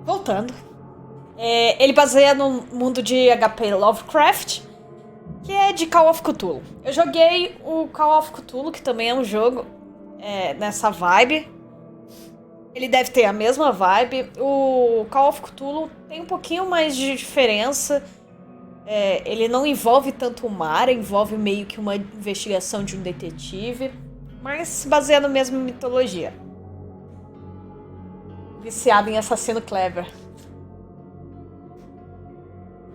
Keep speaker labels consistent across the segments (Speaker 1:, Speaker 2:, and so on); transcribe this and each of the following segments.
Speaker 1: Voltando. Ele baseia no mundo de HP Lovecraft, que é de Call of Cthulhu. Eu joguei o Call of Cthulhu, que também é um jogo nessa vibe. Ele deve ter a mesma vibe. O Call of Cthulhu tem um pouquinho mais de diferença. Ele não envolve tanto o mar, envolve meio que uma investigação de um detetive, mas se baseia na mesma mitologia. Viciado em assassino clever.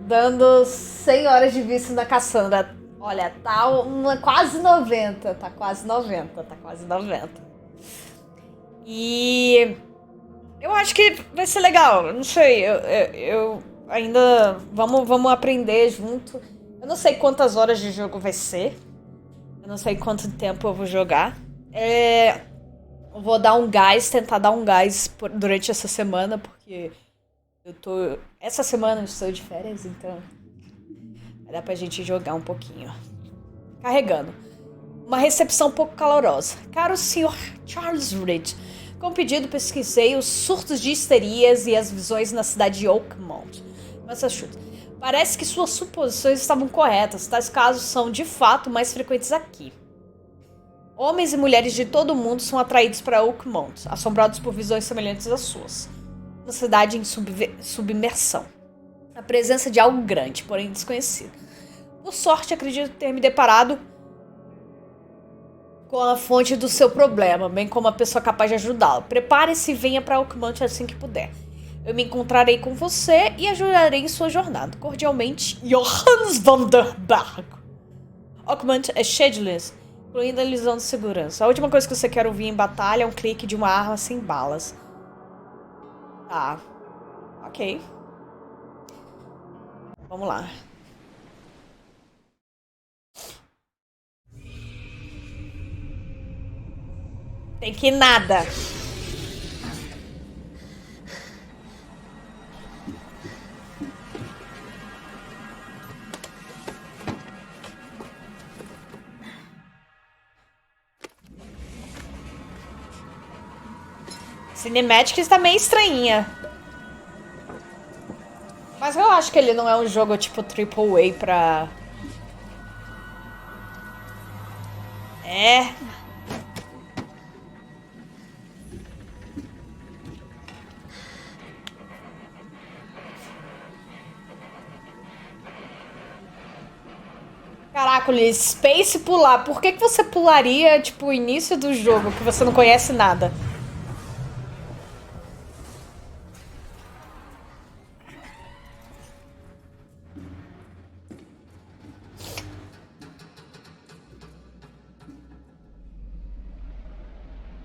Speaker 1: Dando 100 horas de vício na Cassandra. Olha, tá quase 90. Tá quase 90. E eu acho que vai ser legal. Não sei, eu ainda... Vamos aprender junto. Eu não sei quantas horas de jogo vai ser. Eu não sei quanto tempo eu vou jogar. Eu vou dar um gás, tentar dar um gás durante essa semana, porque... Essa semana eu estou de férias, então vai dar pra gente jogar um pouquinho. Carregando. Uma recepção pouco calorosa. Caro Sr. Charles Reed, como pedido, pesquisei os surtos de histerias e as visões na cidade de Oakmont, Massachusetts. Parece que suas suposições estavam corretas. Tais casos são, de fato, mais frequentes aqui. Homens e mulheres de todo o mundo são atraídos para Oakmont, assombrados por visões semelhantes às suas. Uma cidade em submersão. A presença de algo grande, porém desconhecido. Por sorte, acredito ter me deparado com a fonte do seu problema, bem como a pessoa capaz de ajudá-lo. Prepare-se e venha para Oakmont assim que puder. Eu me encontrarei com você e ajudarei em sua jornada. Cordialmente, Johannes van der Berg. Oakmont é cheio de leis, incluindo a ilusão de segurança. A última coisa que você quer ouvir em batalha é um clique de uma arma sem balas. Tá. Ok. Vamos lá. Tem que nada. Cinematic está meio estranhinha. Mas eu acho que ele não é um jogo tipo AAA pra... Caraca, Space pular. Por que você pularia, tipo, o início do jogo, que você não conhece nada?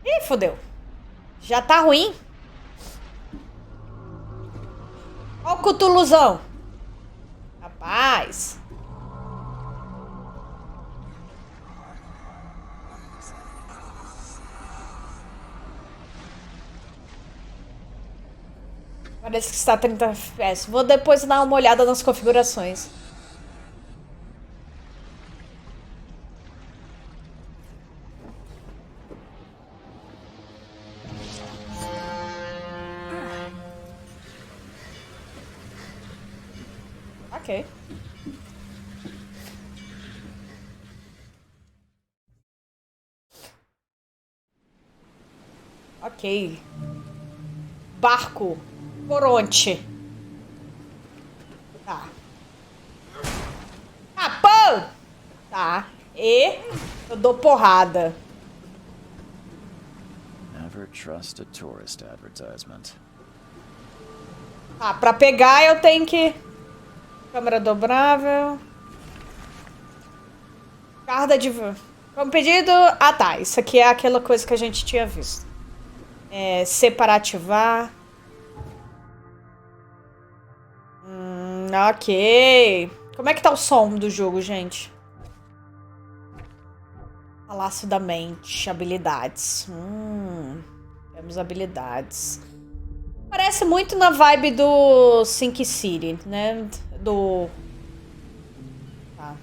Speaker 1: Ih, fodeu. Já tá ruim? Ó o cutuluzão. Rapaz. Parece que está a 30 FPS. Vou depois dar uma olhada nas configurações. Ok. Ok. Barco. Coronte. Tá. Pô! Tá. E eu dou porrada.
Speaker 2: Never trust a tourist advertisement.
Speaker 1: Tá, pra pegar eu tenho que... Câmera dobrável. Carda de... Como pedido... Ah, tá. Isso aqui é aquela coisa que a gente tinha visto. C para ativar. Ok. Como é que tá o som do jogo, gente? Palácio da Mente. Habilidades. Temos habilidades. Parece muito na vibe do Sync City, né? Tá.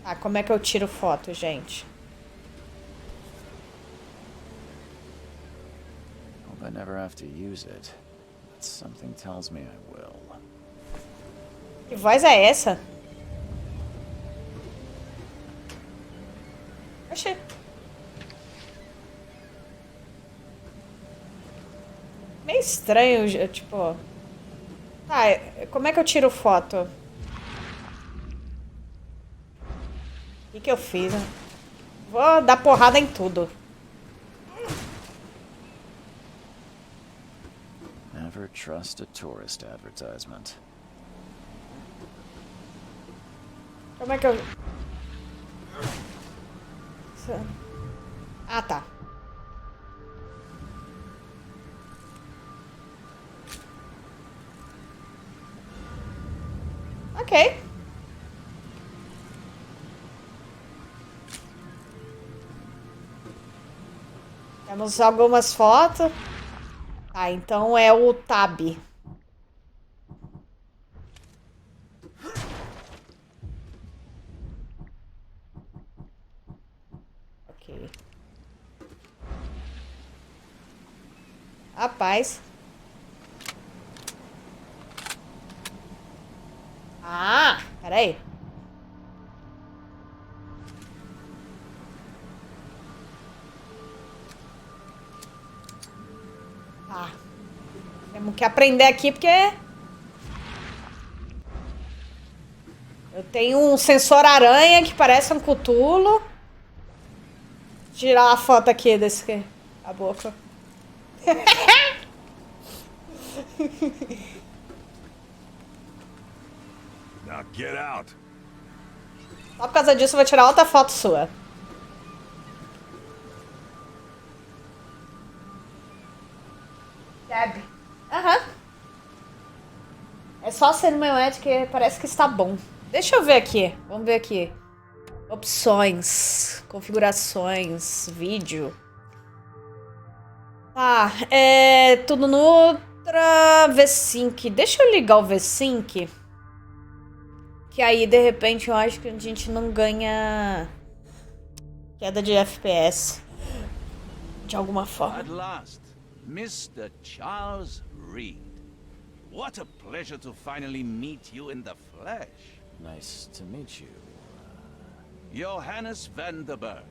Speaker 1: Tá, como é que eu tiro foto, gente? Como é que eu tiro foto, gente?
Speaker 2: Hope I never have to use it, but something tells me I will.
Speaker 1: Que voz é essa? Oxê. Meio estranho, tipo... Tá, como é que eu tiro foto? O que eu fiz? Né? Vou dar porrada em tudo.
Speaker 2: Never trust a tourist advertisement.
Speaker 1: Como é que eu... Ah, tá. Ok. Temos algumas fotos. Tá, então é o Tab. Ok. Rapaz. Ah, peraí. Tá. Temos que aprender aqui porque... Eu tenho um sensor aranha que parece um cutulo. Tirar a foto aqui desse aqui. A boca.
Speaker 3: Now get out.
Speaker 1: Só por causa disso eu vou tirar outra foto sua. Deb. Aham. É só ser no meu ad que parece que está bom. Deixa eu ver aqui. Vamos ver aqui. Opções. Configurações. Vídeo. Tá. É tudo no Ultra. V-Sync. Deixa eu ligar o V-Sync. Que aí, de repente, eu acho que a gente não ganha queda de FPS. De alguma forma.
Speaker 3: At last, Mr. Charles Reed. What a pleasure to finally meet you in the flesh.
Speaker 2: Nice to meet you.
Speaker 3: Johannes van der Berg,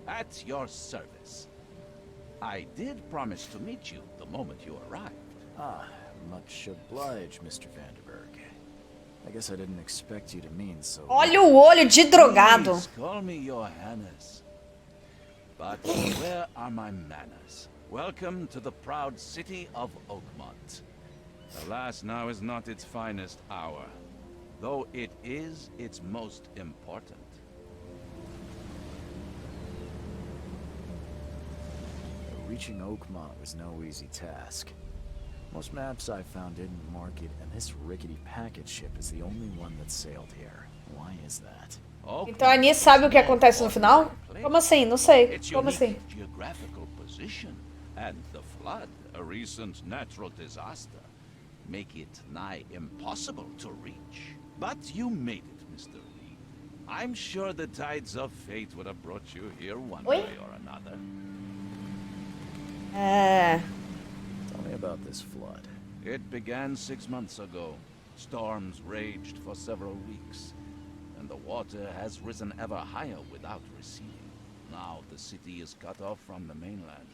Speaker 3: at your service. I did promise to meet you the moment you arrived.
Speaker 2: Ah, much obliged, Mr. Vanderberg. I guess I didn't expect you to mean so.
Speaker 1: Olha o olho de drogado.
Speaker 3: Please call me Johannes. But where are my manners? Welcome to the proud city of Oakmont. Alas, now is not its finest hour, though it is its most important.
Speaker 2: Reaching Oakmont was no easy task. Most maps I found didn't mark it, and this rickety packet ship is the only one that sailed here. Why is that?
Speaker 1: Então a Annie sabe o que acontece no final? Como assim? Não sei.
Speaker 3: Its
Speaker 1: Como assim?
Speaker 3: unique geographical position and the flood, a recent natural disaster, make it nigh impossible to reach. But you made it, Mr. Reed. I'm sure the tides of fate would have brought you here one
Speaker 1: Oi?
Speaker 3: way or another.
Speaker 2: Tell me about this flood.
Speaker 3: It began 6 months ago. Storms raged for several weeks, and the water has risen ever higher without receding. Now the city is cut off from the mainland.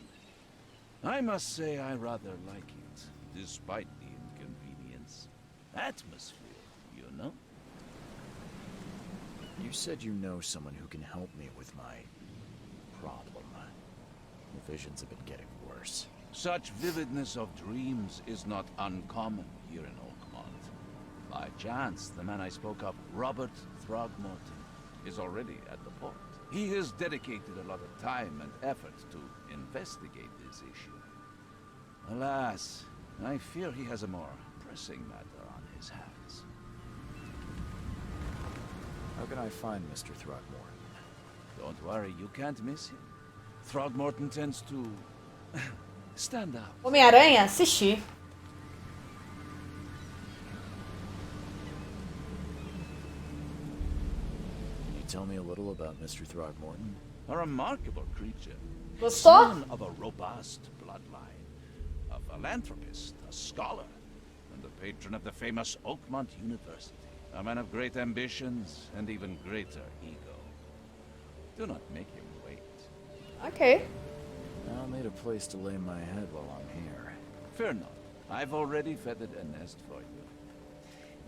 Speaker 3: I must say I rather like it, despite the inconvenience. Atmosphere, you know?
Speaker 2: You said you know someone who can help me with my problem. The visions have been getting worse.
Speaker 3: Such vividness of dreams is not uncommon here in Oakmont. By chance, the man I spoke of, Robert Throgmorton, is already at the port. He has dedicated a lot of time and effort to investigate this issue. Alas, I fear he has a more pressing matter on his hands.
Speaker 2: How can I find Mr. Throgmorton?
Speaker 3: Don't worry, you can't miss him. Throgmorton tends to stand out.
Speaker 1: Homem-Aranha? Assisti.
Speaker 2: Can you tell me a little about Mr. Throgmorton?
Speaker 3: A remarkable creature.
Speaker 1: Gostou?
Speaker 3: Son of a robust bloodline. a philanthropist, a scholar, and the patron of the famous Oakmont University. A man of great ambitions and even greater ego. Do not make him wait.
Speaker 1: Ok.
Speaker 2: I'll need a place to lay my head while I'm here.
Speaker 3: Fear not. I've already feathered a nest for you.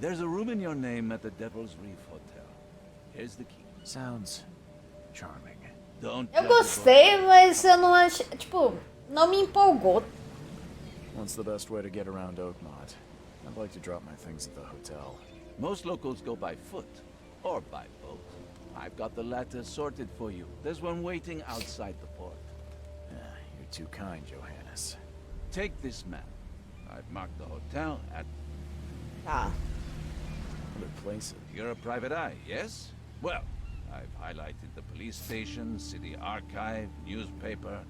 Speaker 3: There's a room in your name at the Devil's Reef Hotel. Here's the key.
Speaker 2: Sounds charming.
Speaker 3: Don't
Speaker 1: Eu
Speaker 3: judge a book.
Speaker 1: gostei, mas eu não achei... Tipo, não me empolgou.
Speaker 2: What's the best way to get around Oakmont? I'd like to drop my things at the hotel.
Speaker 3: Most locals go by foot or by boat. I've got the latter sorted for you. There's one waiting outside the port.
Speaker 2: You're too kind, Johannes.
Speaker 3: Take this map. I've marked the hotel at...
Speaker 1: Tá.
Speaker 2: Other places.
Speaker 3: You're a private eye, yes? Well, I've highlighted the police station, city archive, newspaper.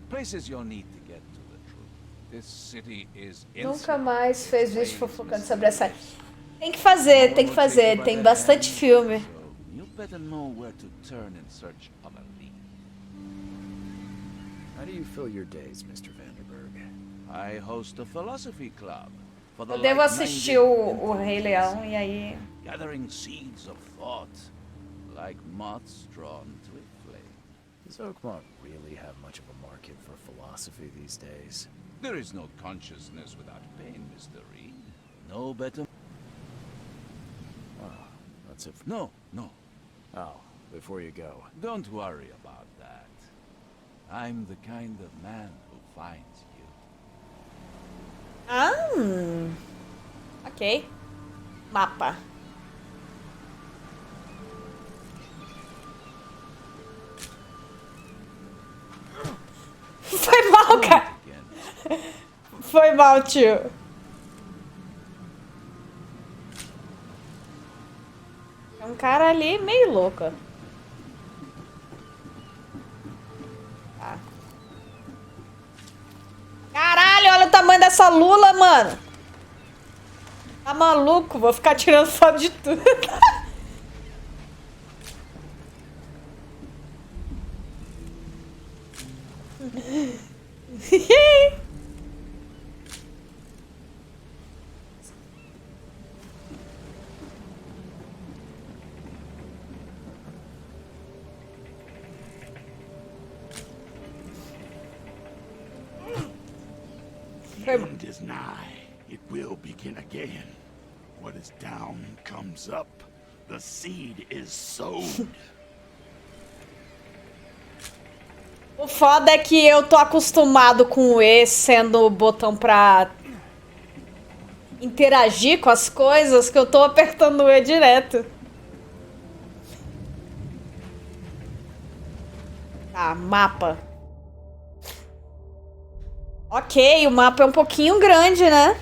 Speaker 3: Places you'll need to get to the truth. This city is...
Speaker 1: Nunca mais fez vídeo fofocando sobre essa... Tem que fazer, tem que fazer. Tem bastante filme.
Speaker 3: So you better know where to turn in search of a lead.
Speaker 2: How do you fill your days, Mr. Vanderberg?
Speaker 3: I host a philosophy club. For the
Speaker 1: Eu devo
Speaker 3: like-minded
Speaker 1: assistir o Rei Leão e aí...
Speaker 3: gathering seeds of thought, like moths drawn to a flame.
Speaker 2: Does Oakmont really have much of a market for philosophy these days?
Speaker 3: There is no consciousness without pain, Mr. Reed. No better...
Speaker 2: Oh, that's it.
Speaker 3: No, no.
Speaker 2: Oh, before you go.
Speaker 3: Don't worry about that. I'm the kind of man who finds you.
Speaker 1: Ah, ok. Mapa. Foi mal, cara.
Speaker 3: Again.
Speaker 1: Foi mal, tio. É um cara ali meio louco. Tá. Caralho, olha o tamanho dessa lula, mano. Tá maluco? Vou ficar tirando foto de tudo.
Speaker 4: The end is nigh. It will begin again. What is down comes up. The seed is sowed.
Speaker 1: O foda é que eu tô acostumado com o E sendo o botão pra interagir com as coisas, que eu tô apertando o E direto. Tá, mapa. Ok, o mapa é um pouquinho grande, né?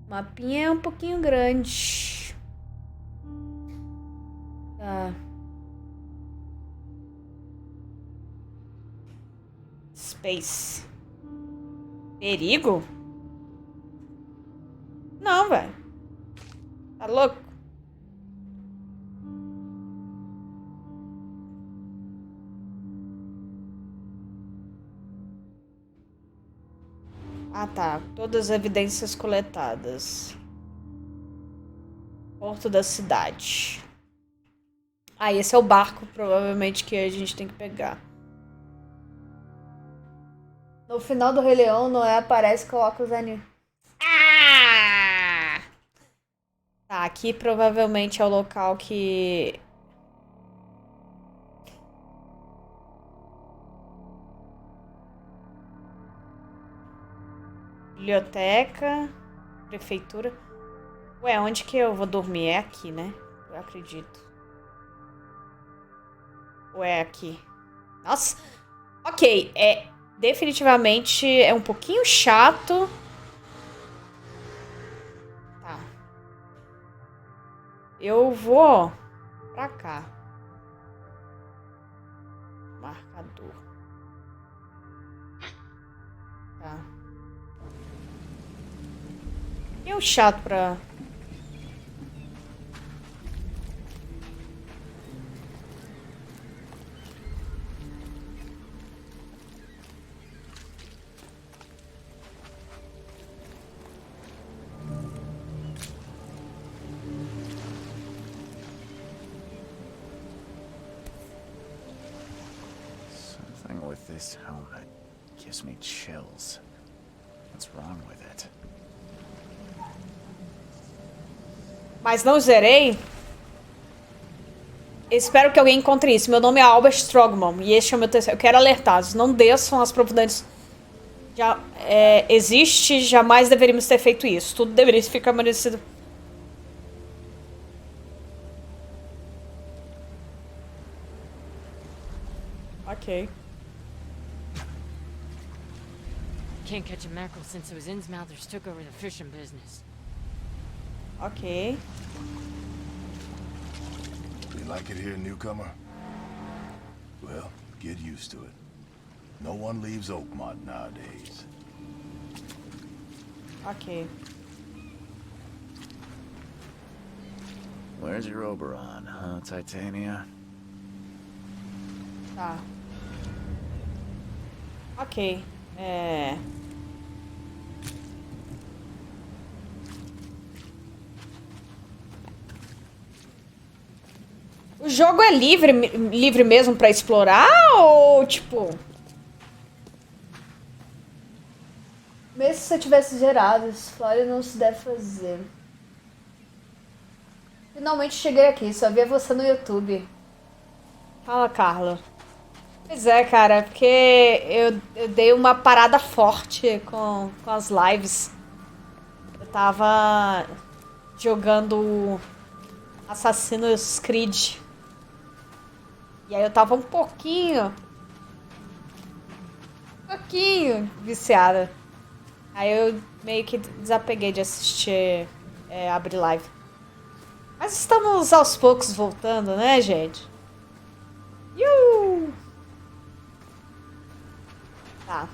Speaker 1: O mapinha é um pouquinho grande. Tá. Space. Perigo? Não, velho. Tá louco? Ah, tá. Todas as evidências coletadas. Porto da cidade. Ah, esse é o barco, provavelmente, que a gente tem que pegar. No final do Rei Leão, Noé aparece e coloca os animais. Ah! Tá, aqui provavelmente é o local que... Biblioteca, prefeitura. Ué, onde que eu vou dormir? É aqui, né? Eu acredito. Ou é aqui? Nossa! Ok, definitivamente é um pouquinho chato. Tá. Eu vou pra cá. Marcador. Tá. E o chato pra...
Speaker 2: with this helmet gives me chills. What's wrong with it?
Speaker 1: Mas não zerei. Espero que alguém encontre isso. Meu nome é Albert Strogman e este é o meu terceiro. Eu quero alertados. Não desçam as profundidades. Já existe, jamais deveríamos ter feito isso. Tudo deveria ficar merecido. Ok.
Speaker 5: Can't catch a mackerel since those Innsmouthers took over the fishing business.
Speaker 1: Ok.
Speaker 6: You like it here, newcomer? Well, get used to it. No one leaves Oakmont nowadays.
Speaker 1: Ok.
Speaker 2: Where's your Oberon, huh, Titania?
Speaker 1: Tá. Ok. O jogo é livre mesmo pra explorar ou tipo... Mesmo se você tivesse gerado, explore não se deve fazer. Finalmente cheguei aqui, só via você no YouTube. Fala, Carla. Pois é, cara, porque eu dei uma parada forte com as lives. Eu tava jogando Assassin's Creed. E aí eu tava um pouquinho viciada. Aí eu meio que desapeguei de assistir, abrir live. Mas estamos aos poucos voltando, né, gente? Tá.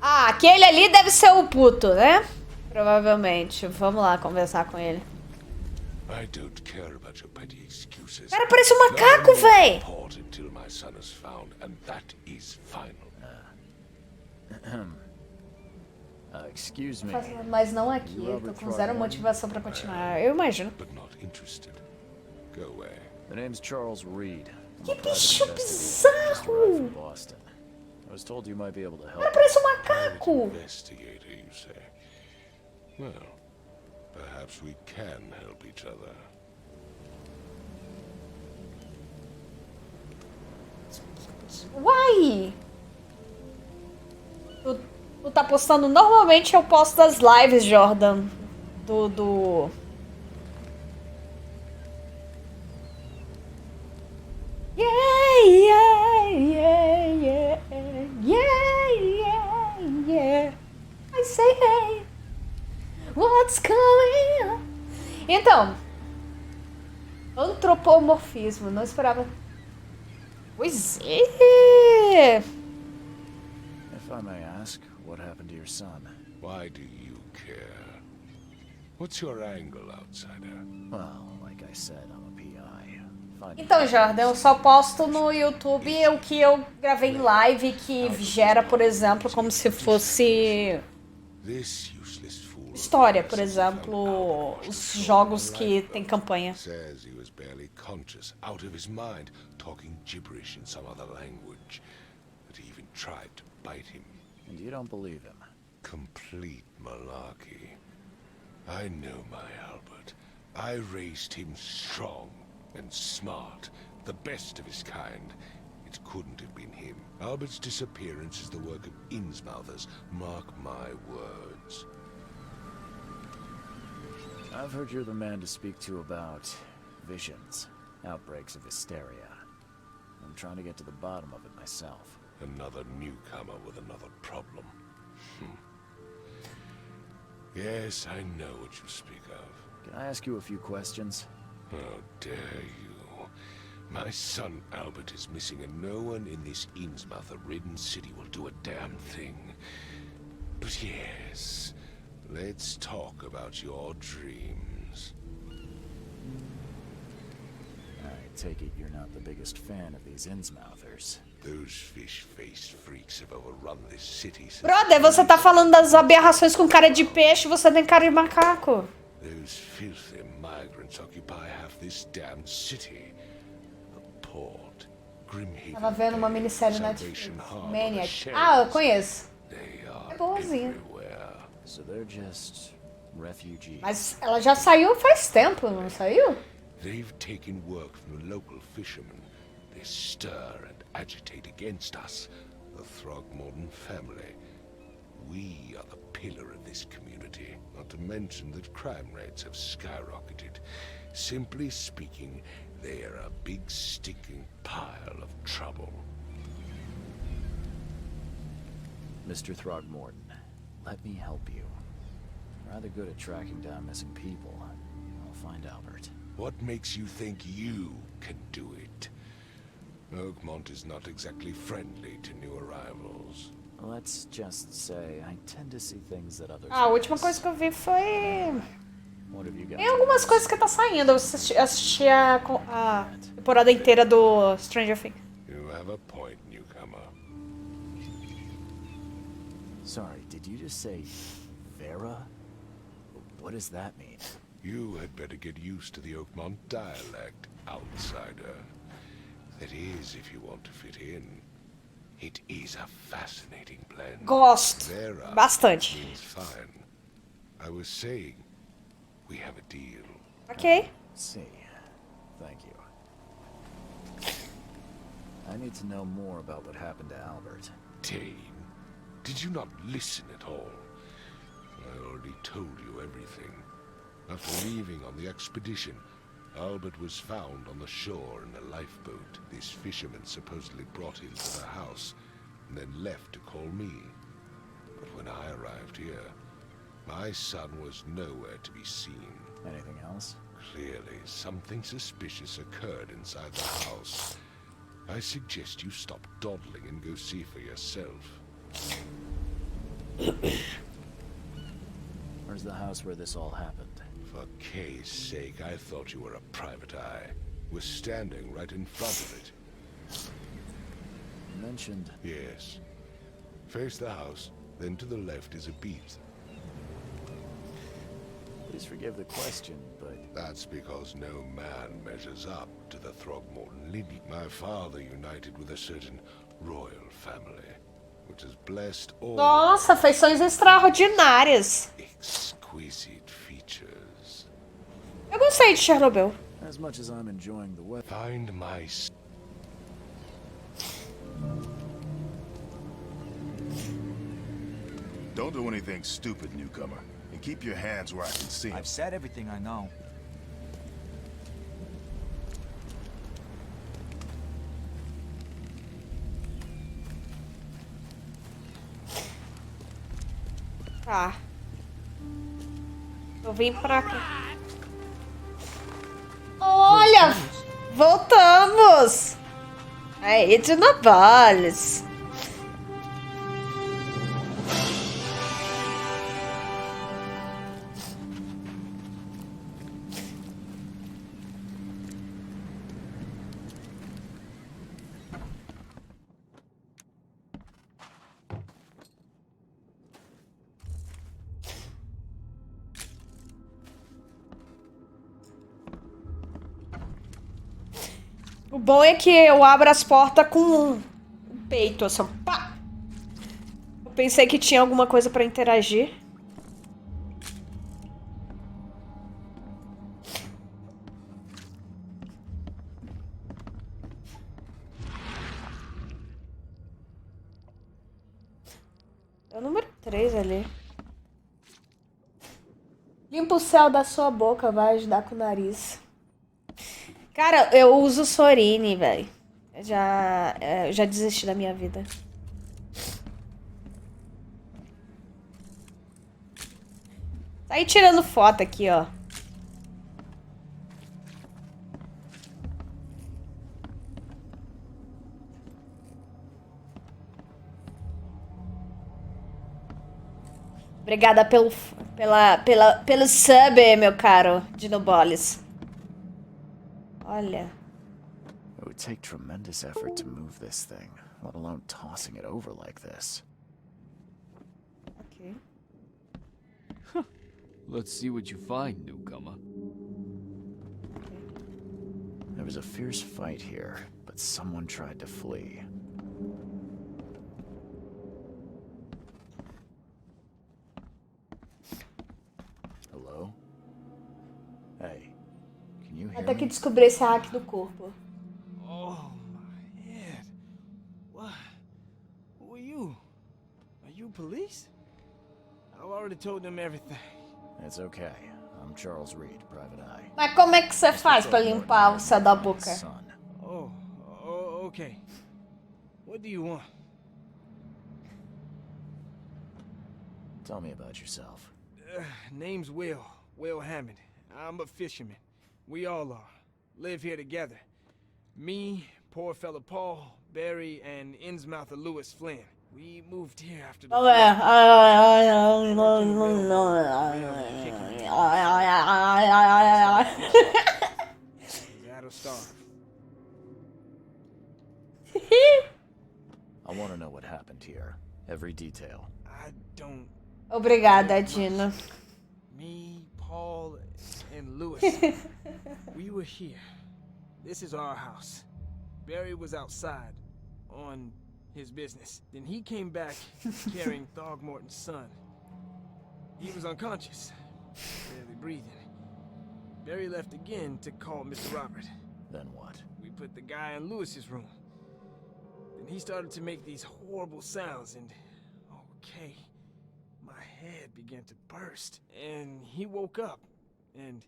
Speaker 1: Ah, aquele ali deve ser o puto, né? Provavelmente. Vamos lá conversar com ele.
Speaker 7: I don't care about your petty excuses.
Speaker 1: Cara, parece um macaco, véi!
Speaker 7: Report until my son is found, and that is final.
Speaker 2: Excuse me.
Speaker 1: Mas não aqui, eu tô com zero motivação pra continuar. Eu imagino.
Speaker 7: But not interested. Go away.
Speaker 2: The name's Charles Reed.
Speaker 1: Que bicho bizarro!
Speaker 2: Boston. I was told you might be able to help.
Speaker 1: Cara, parece um macaco!
Speaker 7: Investigator, you say? Well, perhaps we can help each other.
Speaker 1: Uai! Tu tá postando... Normalmente eu posto das lives, Jordan. Do... Yeah, yeah, yeah, yeah, yeah, yeah, yeah. I say hey, what's going on? Então, antropomorfismo, não esperava. Pois é.
Speaker 2: If I may ask, what happened to your son?
Speaker 7: Why do you care? What's your angle, outsider?
Speaker 2: Well, like I said, I'm a PI. Finding
Speaker 1: Então, Jordan, eu só posto no YouTube o que eu gravei em live que gera, por exemplo, como se fosse
Speaker 7: This useless fool
Speaker 1: história, por exemplo, os jogos que tem campanha.
Speaker 7: says he was barely conscious, out of his mind, talking gibberish in some other language. That he even tried to bite him.
Speaker 2: And you don't believe him?
Speaker 7: Complete malarkey. I know my Albert. I raised him strong and smart, the best of his kind. It couldn't have been him. Albert's disappearance is the work of Innsmouthers. Mark my words.
Speaker 2: I've heard you're the man to speak to about visions, outbreaks of hysteria. I'm trying to get to the bottom of it myself.
Speaker 7: Another newcomer with another problem. Yes, I know what you speak of.
Speaker 2: Can I ask you a few questions?
Speaker 7: How dare you? My son Albert is missing, and no one in this Innsmouther-ridden city will do a damn thing. But yes, let's talk about your dreams.
Speaker 2: I take it you're not the biggest fan of these Innsmouthers.
Speaker 7: Those fish-faced freaks have overrun this city since...
Speaker 1: Brother, você tá falando das aberrações com cara de peixe, você tem cara de macaco.
Speaker 7: Those filthy migrants occupy half this damned city. The port, Grimhaven
Speaker 1: Tava vendo uma
Speaker 7: Bay,
Speaker 1: minissérie
Speaker 7: Salvation
Speaker 1: Netflix.
Speaker 7: Harbor,
Speaker 1: Maniac.
Speaker 7: the
Speaker 1: Ah, eu
Speaker 7: shells.
Speaker 1: conheço.
Speaker 7: They are
Speaker 1: boazinha.
Speaker 7: everywhere.
Speaker 2: So they're just refugees.
Speaker 1: Mas ela já saiu faz tempo, não saiu?
Speaker 7: They've taken work from the local fishermen. They stir and agitate against us, the Throgmorton family. We are the pillar of this community, not to mention that crime rates have skyrocketed. Simply speaking, they are a big stinking pile of trouble.
Speaker 2: Mr. Throgmorton, let me help you. I'm rather good at tracking down missing people. I'll find Albert.
Speaker 7: What makes you think you can do it? Oakmont is not exactly friendly to new arrivals.
Speaker 2: Let's just say I tend to see things that others
Speaker 1: Ah, a última
Speaker 2: miss.
Speaker 1: coisa que eu vi foi...
Speaker 2: What have you got?
Speaker 1: Tem algumas coisas que tá saindo. Eu assisti a temporada inteira do Stranger Things.
Speaker 7: You have a point, newcomer.
Speaker 2: Sorry, did you just say Vera? What does that mean?
Speaker 7: You had better get used to the Oakmont dialect, outsider. That is, if you want to fit in. It is a fascinating blend.
Speaker 1: Gosto.
Speaker 7: Vera
Speaker 1: Bastante.
Speaker 7: means fine. I was saying, we have a deal.
Speaker 1: Ok.
Speaker 2: See. Thank you. I need to know more about what happened to Albert.
Speaker 7: Dane, did you not listen at all? I already told you everything. After leaving on the expedition, Albert was found on the shore in a lifeboat this fisherman supposedly brought into the house, and then left to call me. But when I arrived here, my son was nowhere to be seen.
Speaker 2: Anything else?
Speaker 7: Clearly, something suspicious occurred inside the house. I suggest you stop dawdling and go see for yourself.
Speaker 2: Where's the house where this all happened?
Speaker 7: For Kay's sake, I thought you were a private eye. We're standing right in front of it.
Speaker 2: You mentioned...
Speaker 7: Yes. Face the house, then to the left is a beach.
Speaker 2: Please forgive the question, but...
Speaker 7: That's because no man measures up to the Throgmorton lineage. My father united with a certain royal family, which has blessed all
Speaker 1: Nossa, feições extraordinárias.
Speaker 7: exquisite features.
Speaker 1: Eu gostei de Chernobyl.
Speaker 2: As much as I'm enjoying the weather...
Speaker 7: Find my...
Speaker 6: Don't do anything stupid, newcomer. And keep your hands where I can see 'em.
Speaker 8: I've said everything I know.
Speaker 1: Tá. Eu vim pra cá. Olha! Voltamos! Aí, de Navales. O bom é que eu abro as portas com um peito, assim, pá! Eu pensei que tinha alguma coisa pra interagir. É o número 3 ali. Limpa o céu da sua boca, vai ajudar com o nariz. Cara, eu uso Sorine, velho. Já desisti da minha vida. Tá aí tirando foto aqui, ó. Obrigada pelo sub, meu caro Dinobolis. Olha.
Speaker 2: It would take tremendous effort to move this thing, let alone tossing it over like this.
Speaker 1: Ok.
Speaker 9: Let's see what you find, newcomer.
Speaker 2: There was a fierce fight here, but someone tried to flee. Hello? Hey, can you hear
Speaker 1: Até que
Speaker 2: me?
Speaker 1: descobrir esse hack do corpo.
Speaker 8: Oh, my head. What? Who are you? Are you police? I've already told them everything.
Speaker 2: It's okay. I'm Charles Reed, Private Eye.
Speaker 1: Mas como é que você faz pra limpar o céu da boca?
Speaker 2: Son.
Speaker 8: Oh, okay. What do you want?
Speaker 2: Tell me about yourself.
Speaker 8: Name's Will Hammond. I'm a fisherman. We all are. Live here together. Me, poor fella Paul, Barry, and Innsmouther Lewis Flynn. We moved here after the That'll starve.
Speaker 2: I want to know what happened here. Every detail.
Speaker 8: I don't...
Speaker 1: Obrigada, Dino.
Speaker 8: Me, Paul, and Lewis. We were here. This is our house. Barry was outside on his business. Then he came back carrying Throgmorton's son. He was unconscious, barely breathing. Barry left again to call Mr. Robert.
Speaker 2: Then what?
Speaker 8: We put the guy in Lewis's room. Then he started to make these horrible sounds and... Okay. My head began to burst. And he woke up. And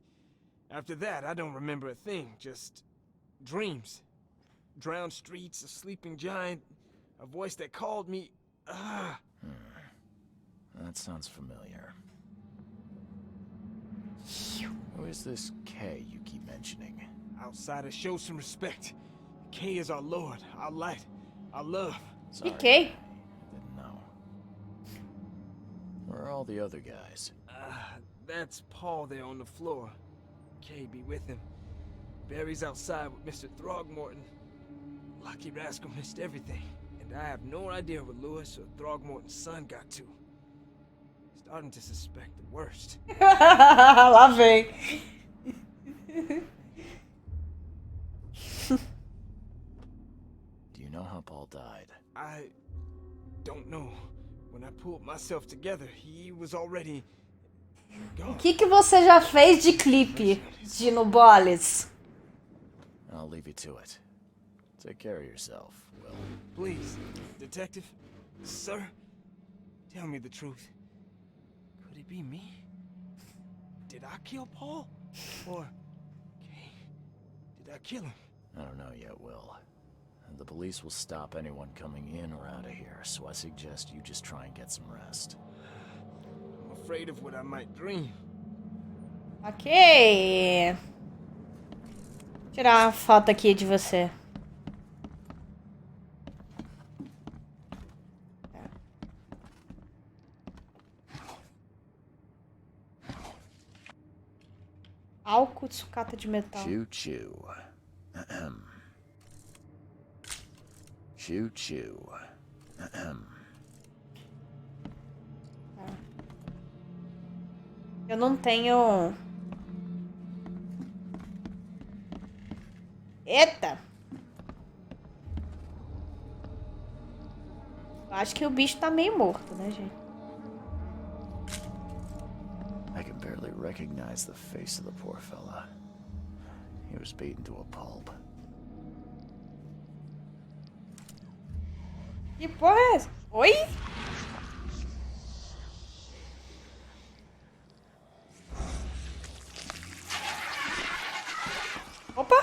Speaker 8: after that, I don't remember a thing. Just dreams. Drowned streets, a sleeping giant, a voice that called me.
Speaker 2: That sounds familiar. Who is this K you keep mentioning?
Speaker 8: Outsiders, show some respect. K is our lord, our light, our love.
Speaker 2: Sorry,
Speaker 1: K?
Speaker 2: I didn't know. Where are all the other guys?
Speaker 8: That's Paul there on the floor. K be with him. Barry's outside with Mr. Throgmorton. Lucky rascal missed everything. And I have no idea what Lewis or Throgmorton's son got to. Starting to suspect the worst.
Speaker 1: Lá vem.
Speaker 2: Do you know how Paul died?
Speaker 8: I don't know. When I pulled myself together, he was already
Speaker 1: O
Speaker 8: gone.
Speaker 1: que você já fez de clipe, Dino Boles?
Speaker 2: I'll leave you to it. Take care of yourself, Will.
Speaker 8: Please, detective, sir, tell me the truth. Could it be me? Did I kill Paul? Or, okay, did I kill him?
Speaker 2: I don't know yet, Will. And the police will stop anyone coming in or out of here, so I suggest you just try and get some rest.
Speaker 8: I'm afraid of what I might dream.
Speaker 1: Ok. Tirar uma foto aqui de você. Álcool de sucata de metal.
Speaker 2: Choo-choo. Ahem. Choo-choo. Ahem.
Speaker 1: Eu não tenho... Eita! Eu acho que o bicho tá meio morto, né, gente?
Speaker 2: I can barely recognize the face of the poor fella. He was beaten to a pulp.
Speaker 1: Que porra é essa? Oi? Opa!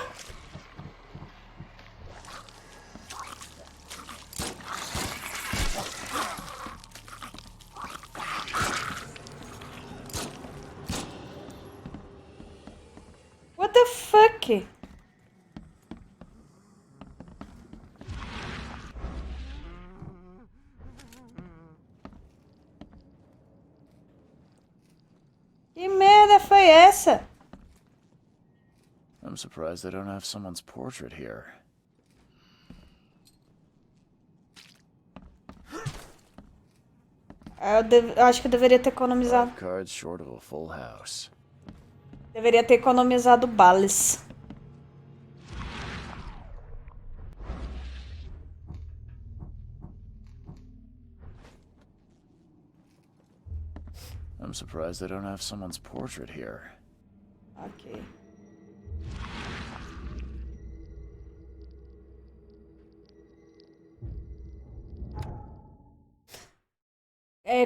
Speaker 1: What the fuck? Que merda foi essa?
Speaker 2: I'm surprised they don't have someone's portrait here.
Speaker 1: Eu acho que eu deveria ter economizado.
Speaker 2: 5 cards short of a full house.
Speaker 1: Deveria ter economizado balas.
Speaker 2: I'm surprised they don't have someone's portrait here.
Speaker 1: Ok.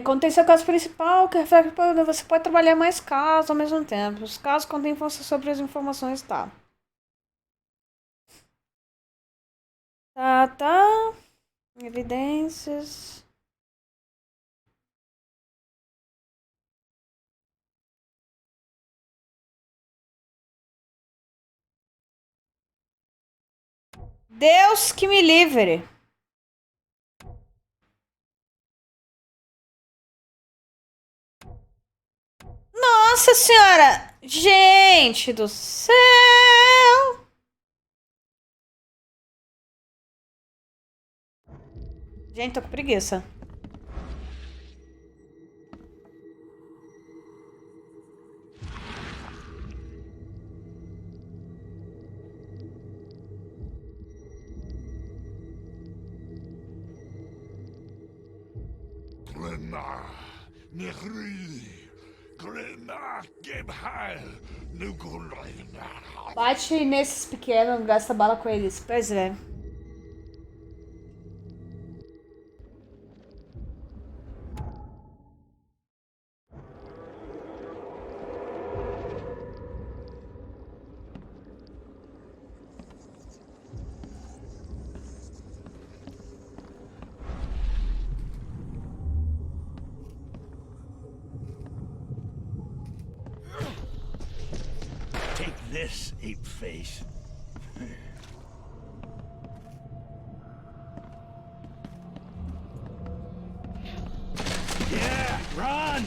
Speaker 1: Contém seu caso principal, que refere que você pode trabalhar mais casos ao mesmo tempo. Os casos contêm informações sobre as informações, tá. Tá. Evidências. Deus que me livre. Nossa senhora! Gente do céu! Gente, tô com preguiça. Bate nesses pequenos, gasta bala com eles. Pois é.
Speaker 4: Take this, ape face. Yeah, run!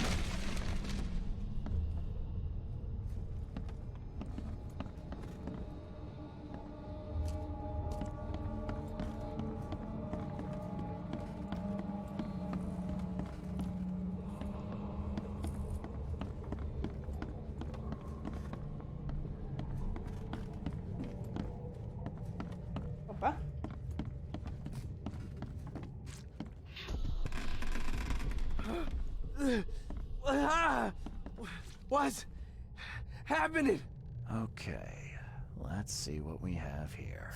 Speaker 1: Opa.
Speaker 8: What's happening?
Speaker 2: Okay, let's see what we have here.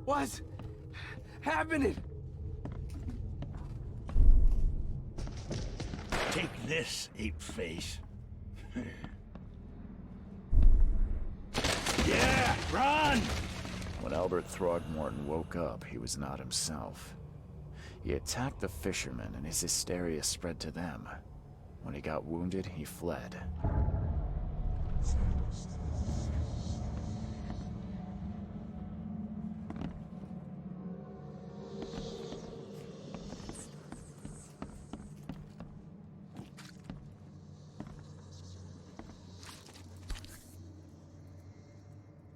Speaker 8: What's happening?
Speaker 4: Take this, ape face. Yeah, run!
Speaker 2: When Albert Throgmorton woke up, he was not himself. He attacked the fishermen, and his hysteria spread to them. When he got wounded, he fled.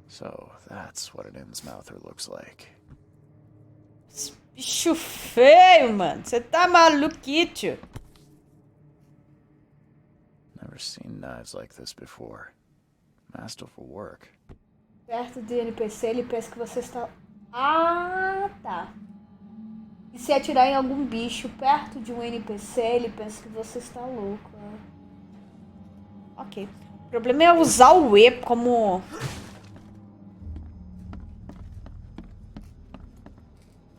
Speaker 2: So, that's what an Innsmouther looks like.
Speaker 1: Bicho feio, mano. Você tá maluquito?
Speaker 2: Never seen knives like this before. Masterful work.
Speaker 1: Perto de NPC, ele pensa que você está... Ah, tá. E se atirar em algum bicho perto de um NPC, ele pensa que você está louco. Ok. O problema é usar o E como...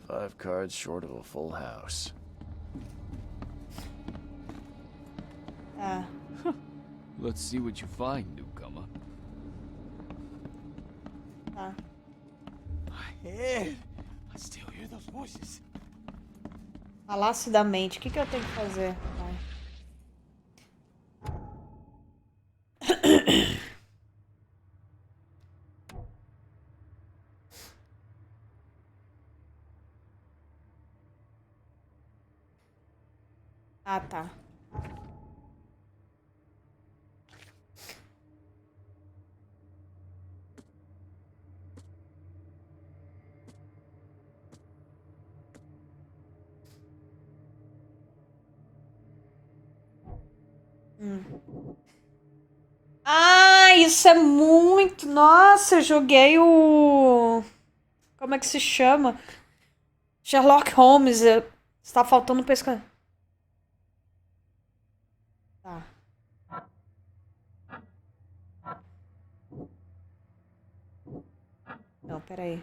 Speaker 2: 5 cards short of a full house.
Speaker 1: Tá.
Speaker 9: Let's see what you find, newcomer.
Speaker 1: Tá.
Speaker 8: My head. I still hear those voices.
Speaker 1: Palácio da Mente. O que eu tenho que fazer? Vai. Ah, tá. Ah, isso é muito... Nossa, eu joguei o... Como é que se chama? Sherlock Holmes. Está faltando pesca... Tá. Não, peraí.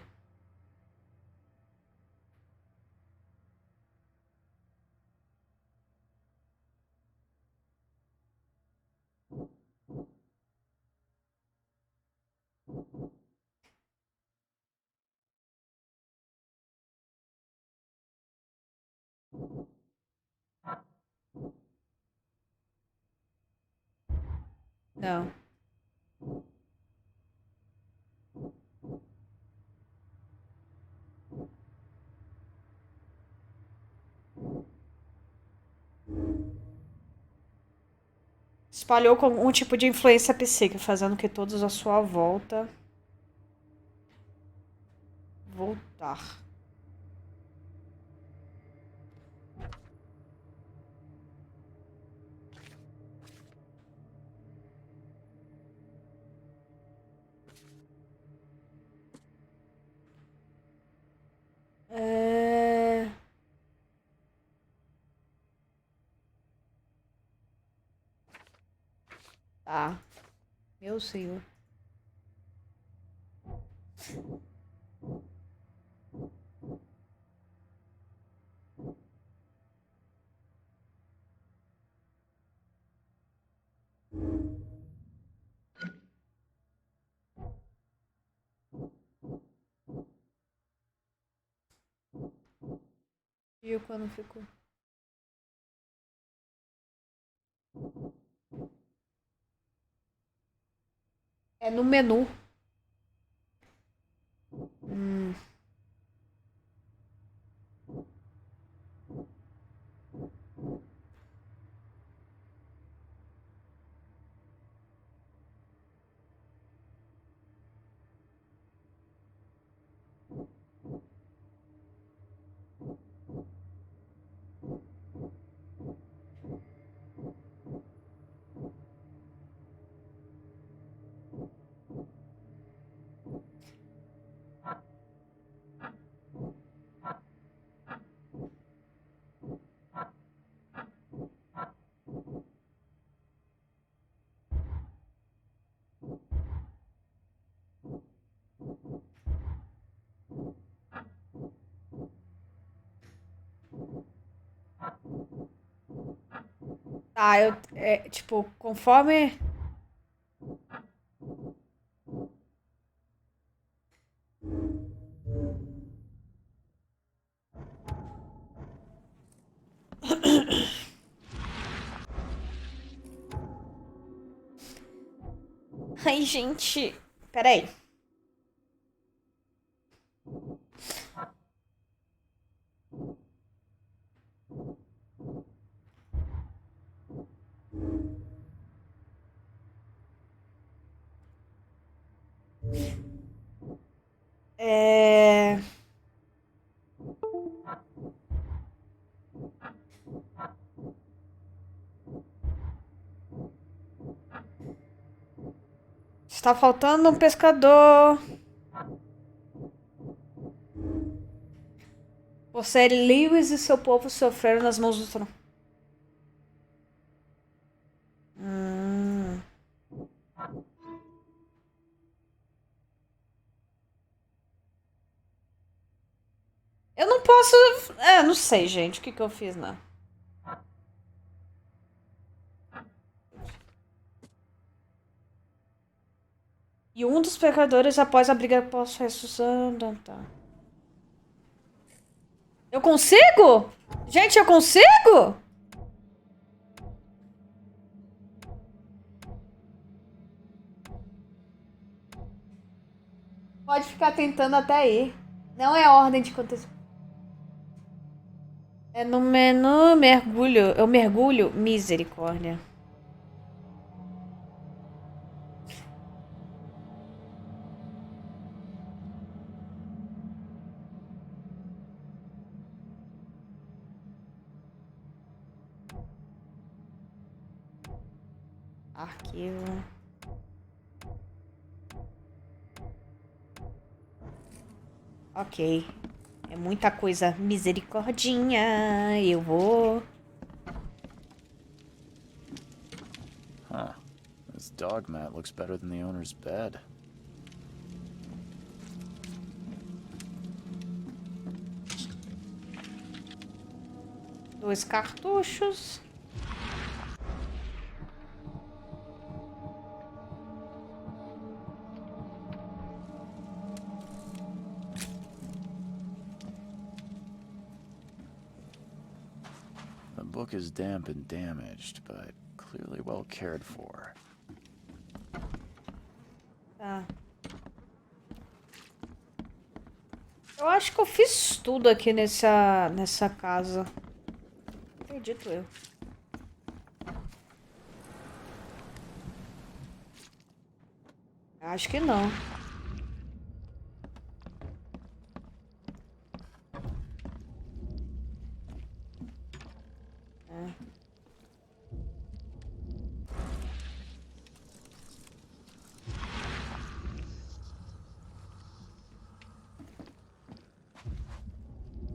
Speaker 1: Não. Espalhou com um tipo de influência psíquica, fazendo que todos à sua volta... Voltar. Tá. Meu senhor. Viu quando ficou? É no menu. Tá, tipo, conforme... Ai, gente. Peraí. É... Está faltando um pescador. Você, Lewis e seu povo sofreram nas mãos do trono. Eu não posso... não sei, gente. O que eu fiz, não. E um dos pecadores, após a briga, posso ressuscitar. Tá. Eu consigo? Gente, eu consigo? Pode ficar tentando até aí. Não é ordem de acontecimento. É no menu mergulho. Eu mergulho misericórdia. Arquivo. Ok. É muita coisa. Misericordinha. Eu vou...
Speaker 2: Huh. This dog mat looks better than the owner's bed.
Speaker 1: Dois cartuchos.
Speaker 2: The book is damp and damaged, but clearly well cared for.
Speaker 1: Tá. Eu acho que eu fiz tudo aqui nessa casa. Acredito eu. Acho que não.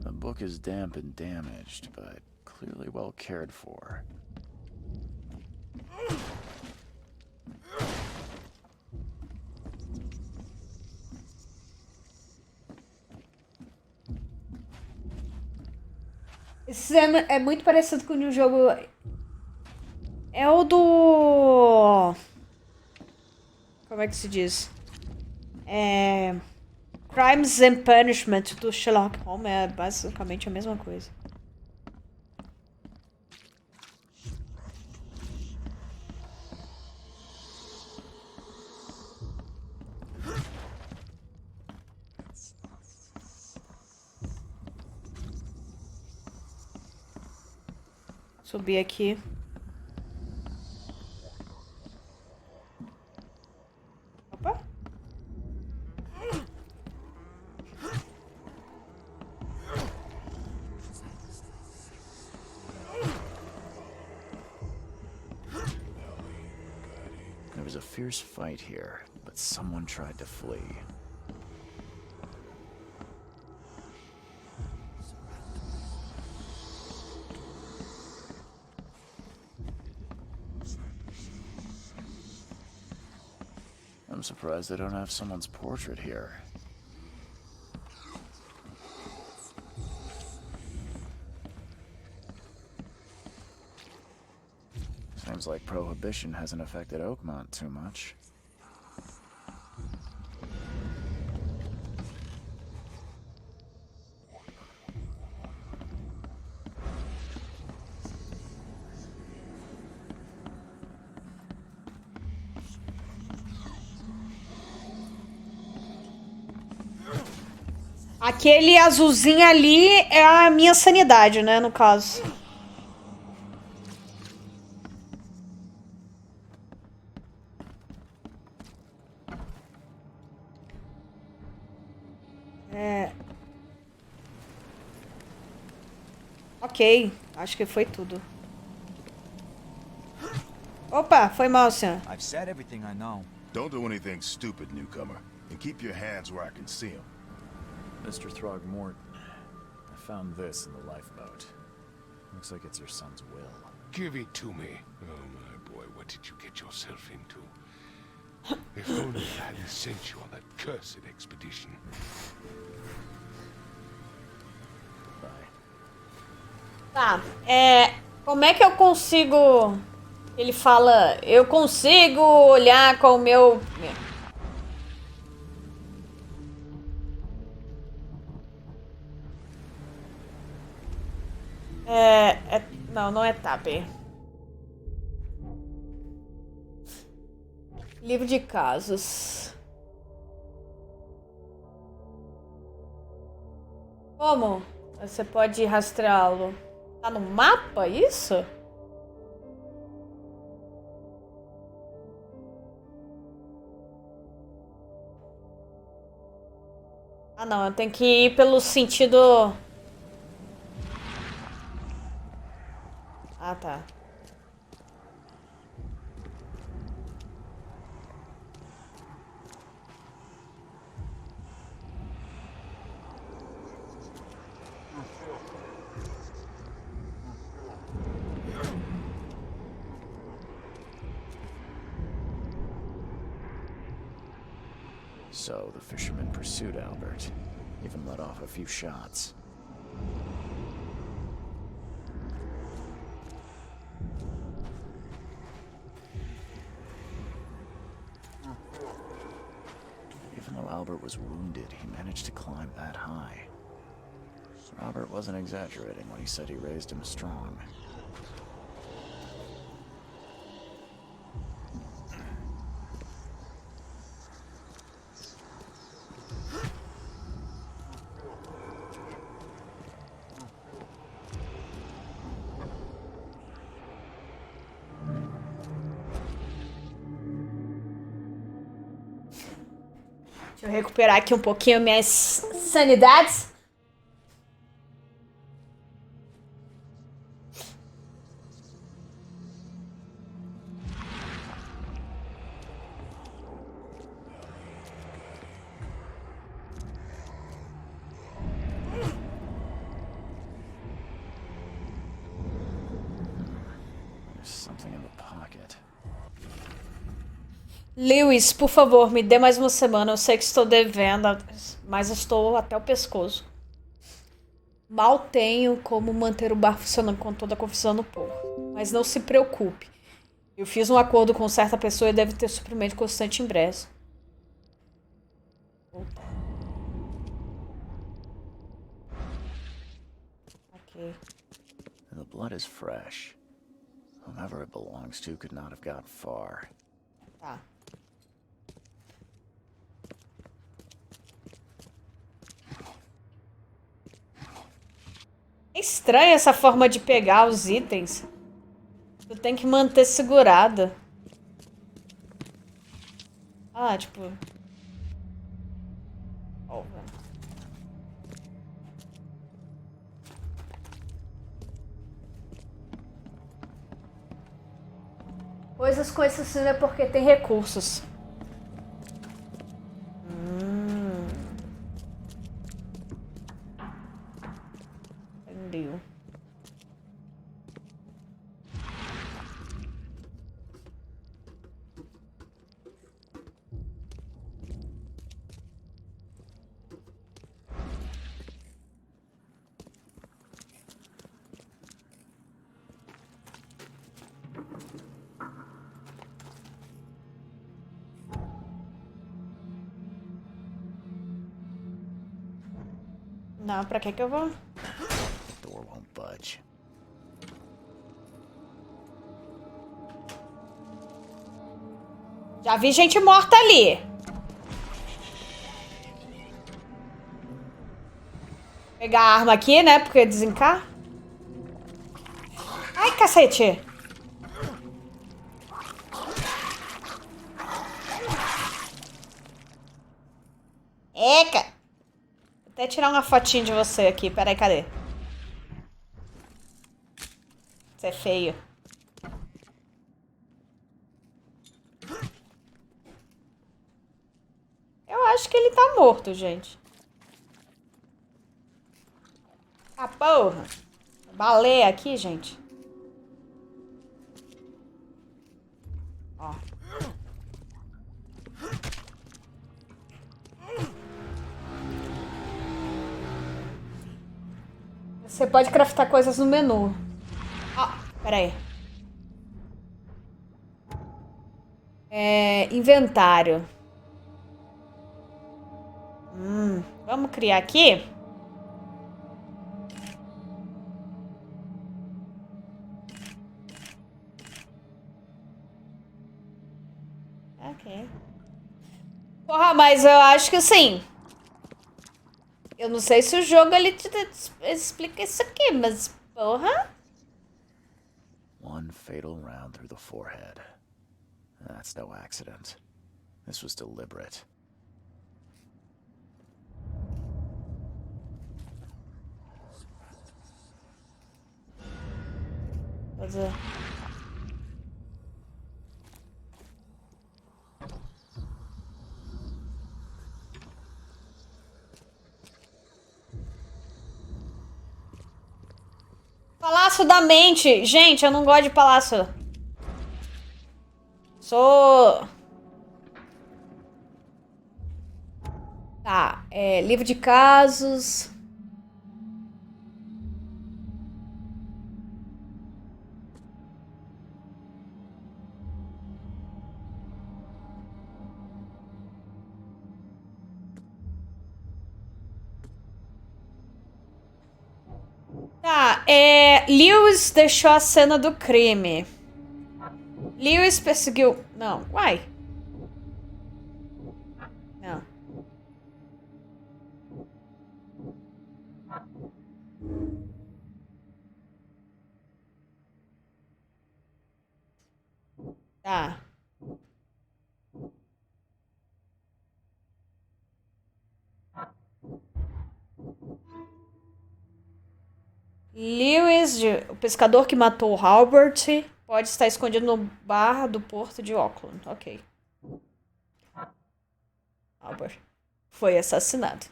Speaker 2: The book is damp and damaged, but clearly well cared for.
Speaker 1: Esse é muito parecido com o jogo. É o do... Como é que se diz? Crimes and Punishment do Sherlock Holmes. É basicamente a mesma coisa. Subir aqui. Opa.
Speaker 2: There was a fierce fight here, but someone tried to flee. I'm surprised they don't have someone's portrait here. Seems like Prohibition hasn't affected Oakmont too much.
Speaker 1: Aquele azulzinho ali é a minha sanidade, né, no caso. Ok, acho que foi tudo. Opa, foi mal, senhor.
Speaker 10: I've said everything I know.
Speaker 6: Don't do anything stupid, newcomer. And keep your hands where I can see them.
Speaker 2: Mr. Throgmorton, I found this in the lifeboat. Looks like it's your son's will.
Speaker 7: Give it to me. Oh, my boy, what did you get yourself into? If only I hadn't sent you on that cursed expedition.
Speaker 2: Bye.
Speaker 1: Tá, como é que eu consigo... Ele fala, eu consigo olhar com o meu... Não, não é tab. Livro de casos. Como? Você pode rastreá-lo. Tá no mapa, isso? Ah, não. Eu tenho que ir pelo sentido... Ah, tá.
Speaker 2: So the fisherman pursued Albert, even let off a few shots. Even though Albert was wounded, he managed to climb that high. Robert wasn't exaggerating when he said he raised him strong.
Speaker 1: Deixa eu recuperar aqui um pouquinho minhas sanidades.
Speaker 2: There's something in the pocket.
Speaker 1: Lewis, por favor, me dê mais uma semana. Eu sei que estou devendo, mas estou até o pescoço. Mal tenho como manter o bar funcionando com toda a confusão no povo. Mas não se preocupe. Eu fiz um acordo com certa pessoa e deve ter suprimento constante em breve. Opa. Ok.
Speaker 2: The blood is fresh. Whomever it belongs to could not have gotten far.
Speaker 1: Tá. É estranha essa forma de pegar os itens. Tu tem que manter segurada. Ah, tipo... Oh, coisas com esse sino é porque tem recursos. Entendeu? Não, pra que eu vou?
Speaker 2: The door won't budge.
Speaker 1: Já vi gente morta ali. Pegar a arma aqui, né? Porque desencar. Ai, cacete. Eca. Vou até tirar uma fotinha de você aqui. Peraí, cadê? Você é feio. Eu acho que ele tá morto, gente. Ah, porra. Baleia aqui, gente. Ó. Você pode craftar coisas no menu. Ah, peraí. Inventário. Vamos criar aqui? Ok. Porra, mas eu acho que assim... Eu não sei se o jogo ele te explica isso aqui, mas porra.
Speaker 2: One fatal round through the forehead. That's no accident. This was deliberate.
Speaker 1: Fazer. Palácio da Mente. Gente, eu não gosto de palácio. Sou... Tá, livro de casos. Tá, Lewis deixou a cena do crime. Lewis perseguiu... Não, uai. Não. Tá. Lewis, o pescador que matou o Albert, pode estar escondido no bar do porto de Auckland. Ok. Albert foi assassinado.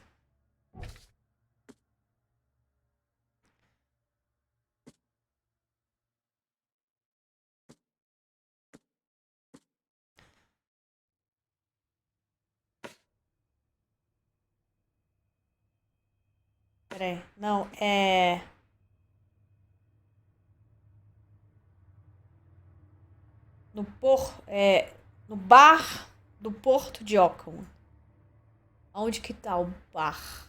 Speaker 1: Peraí. Não, no bar do porto de Auckland. Onde que tá o bar?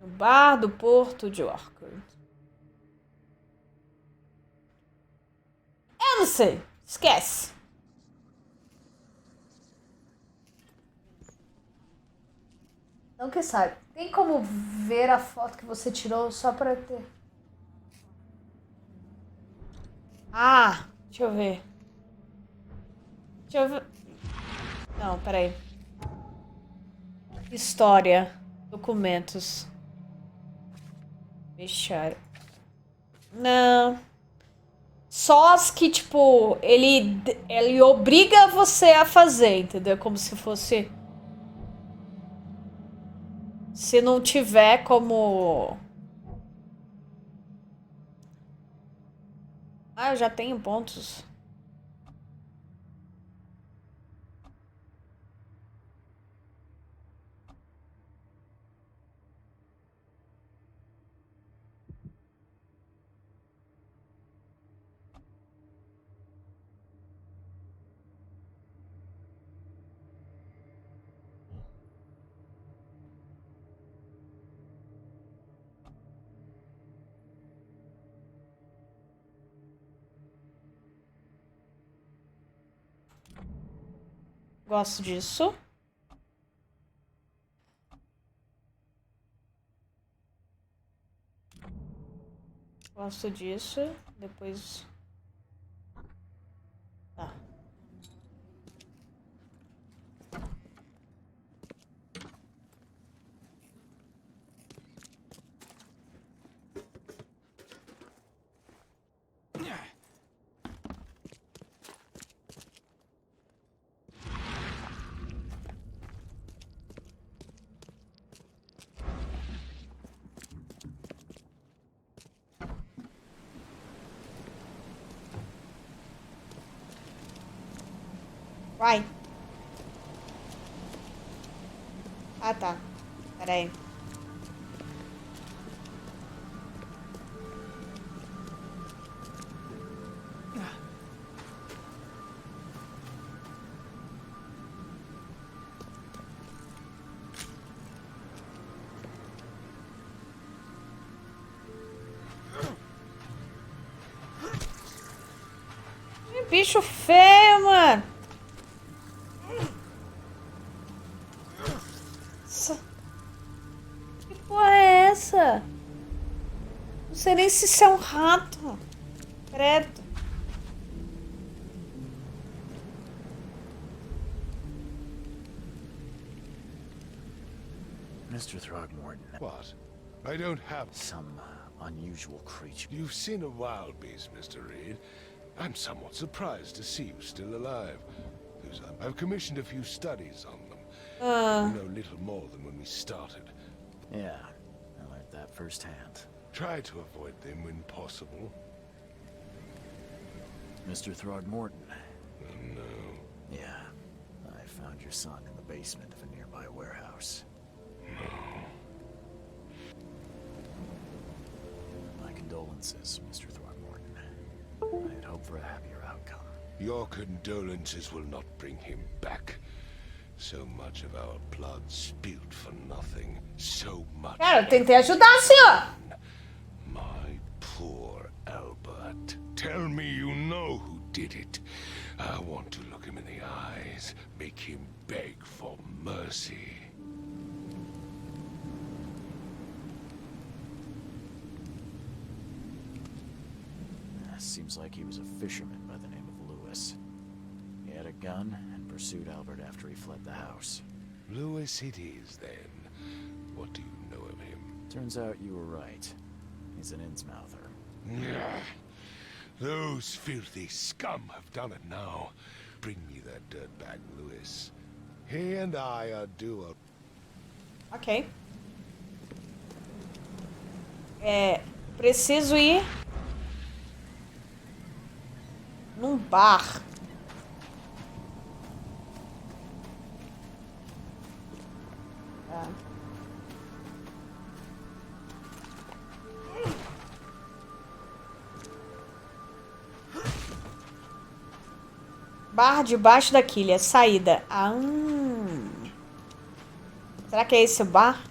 Speaker 1: No bar do porto de Auckland. Eu não sei. Esquece. Não que sabe. Tem como ver a foto que você tirou só pra ter... Ah, deixa eu ver. Deixa eu ver. Não, peraí. História. Documentos. Fechar. Não. Só as que, tipo, ele obriga você a fazer, entendeu? Como se fosse... Se não tiver como... Ah, eu já tenho pontos. Gosto disso. Gosto disso. Depois... Tá. Vai. Ah, tá. Pera aí. Que bicho feio, mano. Que porra é essa? Não sei nem se isso é um rato. Credo.
Speaker 2: Mr. Throgmorton.
Speaker 7: What? I don't have...
Speaker 2: Some unusual creature.
Speaker 7: You've seen a wild beast, Mr. Reed. I'm somewhat surprised to see you still alive. I've commissioned a few studies on them. We know little more than when we started.
Speaker 2: Yeah, I learned that firsthand.
Speaker 7: Try to avoid them when possible.
Speaker 2: Mr. Throgmorton.
Speaker 7: Oh, no.
Speaker 2: Yeah, I found your son in the basement of a nearby warehouse. My condolences, Mr. Throgmorton. I had hoped for a happier outcome.
Speaker 7: Your condolences will not bring him back. So much of our blood spilled for nothing. So much.
Speaker 1: Cara, eu tentei ajudar, senhor.
Speaker 7: My poor Albert. Tell me you know who did it. I want to look him in the eyes, make him beg for mercy.
Speaker 2: Seems like he was a fisherman by the name of Lewis. He had a gun and pursued Albert after he fled the house.
Speaker 7: Lewis it is, then. What do you know of him?
Speaker 2: Turns out you were right. He's an Innsmouther.
Speaker 7: Those filthy scum have done it now. Bring me that dirtbag, Lewis. He and I are due.
Speaker 1: Ok. Preciso ir num bar. Tá. Bar debaixo da quilha. Saída. Será que é esse o bar?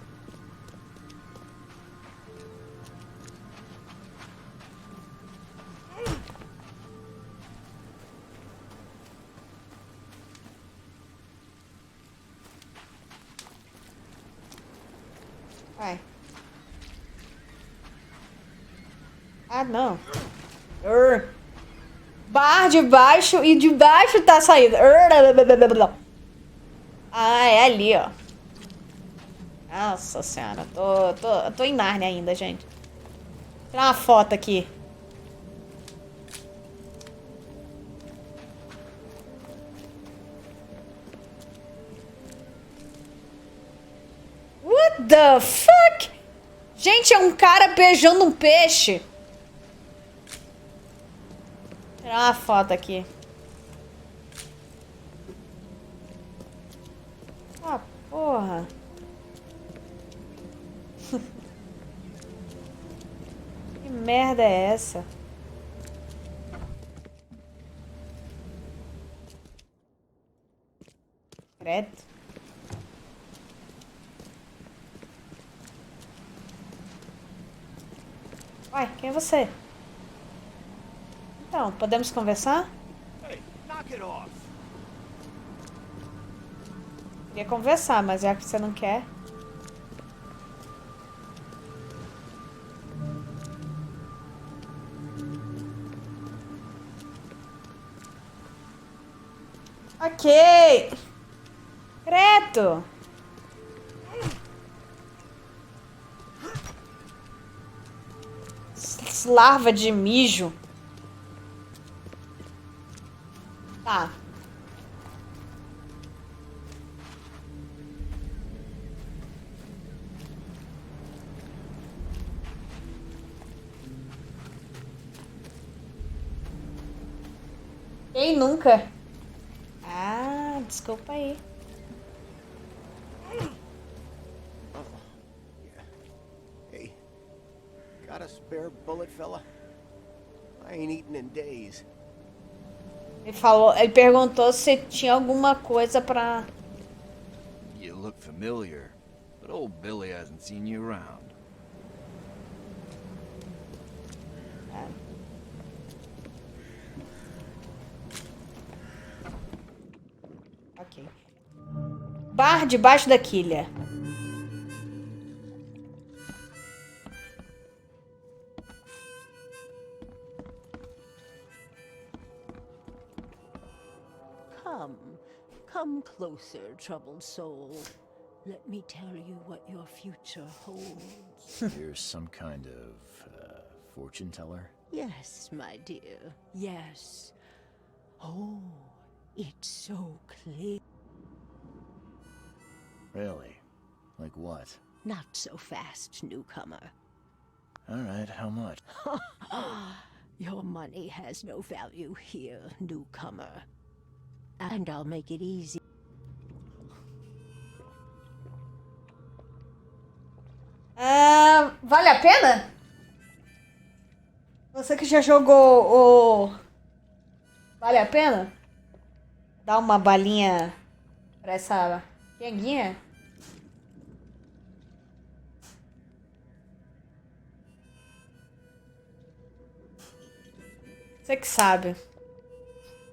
Speaker 1: Vai. Ah, não. Bar de baixo e de baixo tá a saída. Ah, é ali, ó. Nossa senhora. Tô em Nárnia ainda, gente. Vou tirar uma foto aqui. What the fuck? Gente, é um cara beijando um peixe. Vou tirar uma foto aqui. Ah, porra. Que merda é essa? Credo. Uai, quem é você? Então, podemos conversar?
Speaker 4: Hey, knock it off.
Speaker 1: Queria conversar, mas já que você não quer. Ok. Credo. Larva de mijo. Tá. Quem nunca? Ah, desculpa aí.
Speaker 10: Hey, got a spare bullet, fella? I ain't eaten in days.
Speaker 1: Ele perguntou se tinha alguma coisa pra...
Speaker 3: You look familiar, but old Billy hasn't seen you around.
Speaker 1: Ok. Bar debaixo da quilha.
Speaker 11: Come closer, troubled soul. Let me tell you what your future holds.
Speaker 2: You're some kind of fortune teller?
Speaker 11: Yes, my dear, yes. Oh, it's so clear.
Speaker 2: Really? Like what?
Speaker 11: Not so fast, newcomer.
Speaker 2: Alright, how much?
Speaker 11: Your money has no value here, newcomer. And I'll make it easy.
Speaker 1: Vale a pena? Você que já jogou o... Vale a pena? Dar uma balinha pra essa ganguinha? Você que sabe.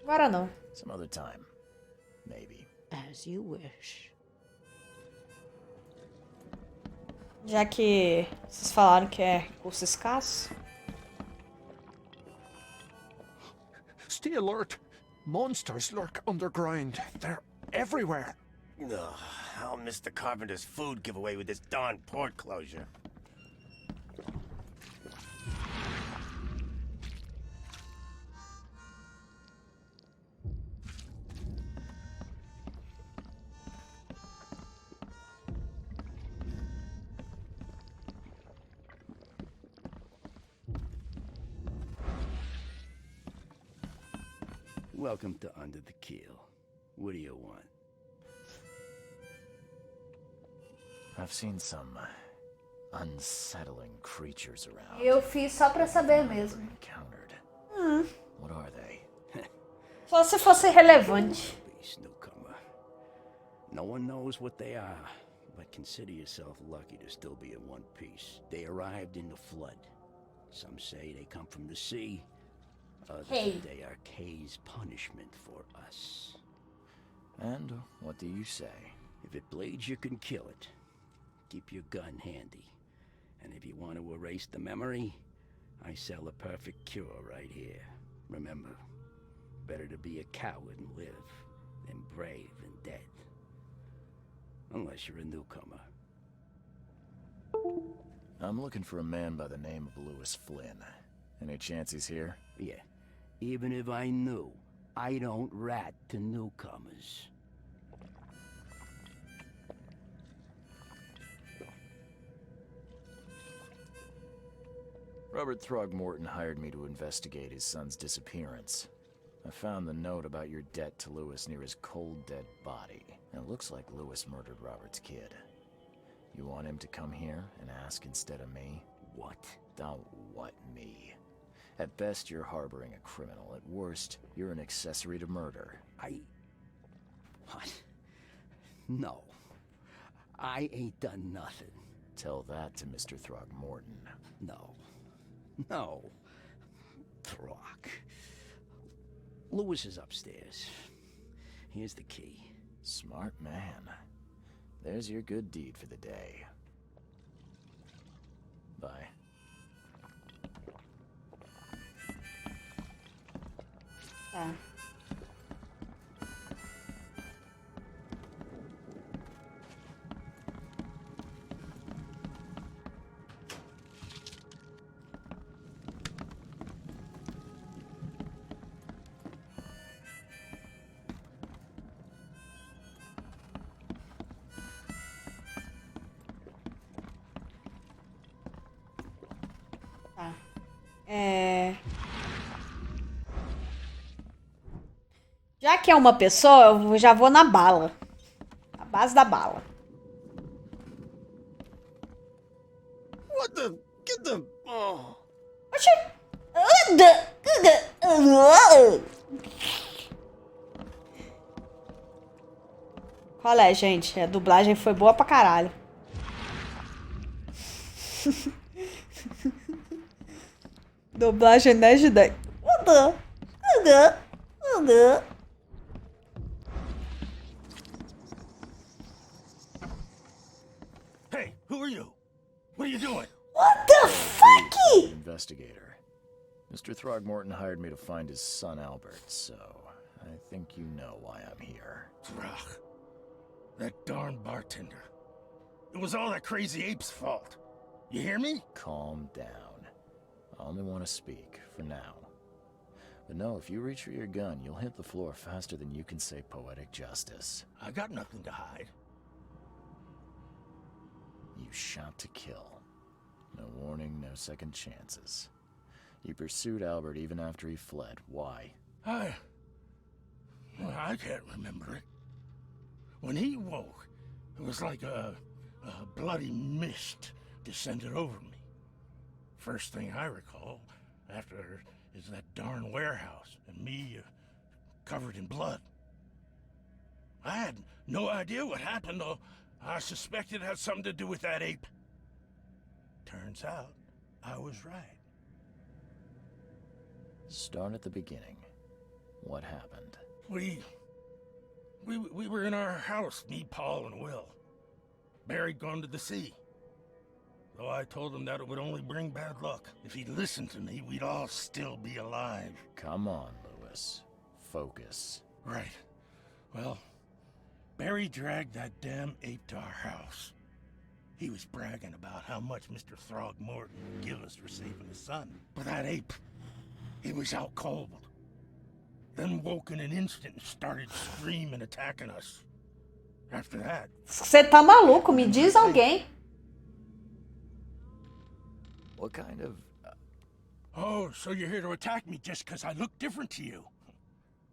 Speaker 1: Agora não.
Speaker 2: Some other time. Maybe.
Speaker 11: As you wish.
Speaker 1: Já que vocês falaram que é recurso escasso.
Speaker 12: Stay alert. Monsters lurk underground. They're everywhere.
Speaker 10: Ugh, I'll miss the carpenter's food giveaway with this darn port closure.
Speaker 4: Welcome to Under the Keel. What do you want?
Speaker 2: I've seen some unsettling creatures around.
Speaker 1: Eu fiz só pra saber mesmo.
Speaker 2: Encountered. What are they?
Speaker 1: Só se fosse relevante.
Speaker 4: Beast, newcomer. No one knows what they are, but consider yourself lucky to still be in one piece. They arrived in the flood. Some say they come from the sea. Others they are Kay's punishment for us.
Speaker 2: And what do you say?
Speaker 4: If it bleeds, you can kill it. Keep your gun handy. And if you want to erase the memory, I sell a perfect cure right here. Remember, better to be a coward and live than brave and dead. Unless you're a newcomer.
Speaker 2: I'm looking for a man by the name of Lewis Flynn. Any chance he's here?
Speaker 4: Yeah. Even if I knew, I don't rat to newcomers.
Speaker 2: Robert Throgmorton hired me to investigate his son's disappearance. I found the note about your debt to Lewis near his cold, dead body. It looks like Lewis murdered Robert's kid. You want him to come here and ask instead of me?
Speaker 4: What?
Speaker 2: Don't what me. At best, you're harboring a criminal. At worst, you're an accessory to murder.
Speaker 4: What? No. I ain't done nothing.
Speaker 2: Tell that to Mr. Throgmorton.
Speaker 4: No. No. Throg. Lewis is upstairs. Here's the key.
Speaker 2: Smart man. There's your good deed for the day. Bye.
Speaker 1: Tá. Tá. Já que é uma pessoa, eu já vou na bala. A base da bala.
Speaker 10: What the? Get the... Oh.
Speaker 1: Oxi! Qual é, gente? A dublagem foi boa pra caralho. Dublagem 10 de 10.
Speaker 10: Hey, who are you? What are you doing?
Speaker 1: What the fuck?
Speaker 2: Investigator. Mr. Throgmorton hired me to find his son Albert, so I think you know why I'm here.
Speaker 4: Throg. That darn bartender. It was all that crazy ape's fault. You hear me?
Speaker 2: Calm down. I only want to speak, for now. But no, if you reach for your gun, you'll hit the floor faster than you can say poetic justice.
Speaker 4: I got nothing to hide.
Speaker 2: You shot to kill. No warning, no second chances. You pursued Albert even after he fled. Why?
Speaker 13: I can't remember it. When he woke, it was like a bloody mist descended over me. First thing I recall after is that darn warehouse and me covered in blood. I had no idea what happened, though. I suspected it had something to do with that ape. Turns out, I was right.
Speaker 2: Start at the beginning. What happened?
Speaker 13: We were in our house, me, Paul, and Will. Barry'd gone to the sea. Though I told him that it would only bring bad luck. If he'd listened to me, we'd all still be alive.
Speaker 2: Come on, Lewis. Focus.
Speaker 13: Right. Well, Barry dragged that damn ape to our house. He was bragging about how much Mr. Throgmorton would give us for saving his son. But that ape, he was out cold. Then woke in an instant and started screaming, attacking us. After that...
Speaker 1: Você tá maluco? Me diz alguém.
Speaker 2: What kind of...
Speaker 13: Oh, so you're here to attack me just because I look different to you?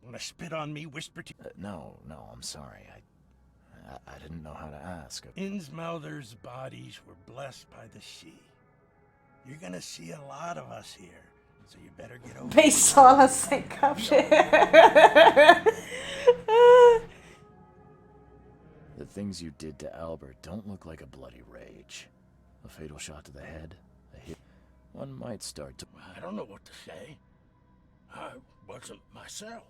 Speaker 13: Want to spit on me, whisper to...
Speaker 2: No, I'm sorry. I didn't know how to ask.
Speaker 13: Innsmouther's bodies were blessed by the sea. You're gonna see a lot of us here, so you better get over
Speaker 1: Bem sola sem cabelo.
Speaker 2: The things you did to Albert don't look like a bloody rage. A fatal shot to the head, a hit. One might start to...
Speaker 13: I don't know what to say. I wasn't myself.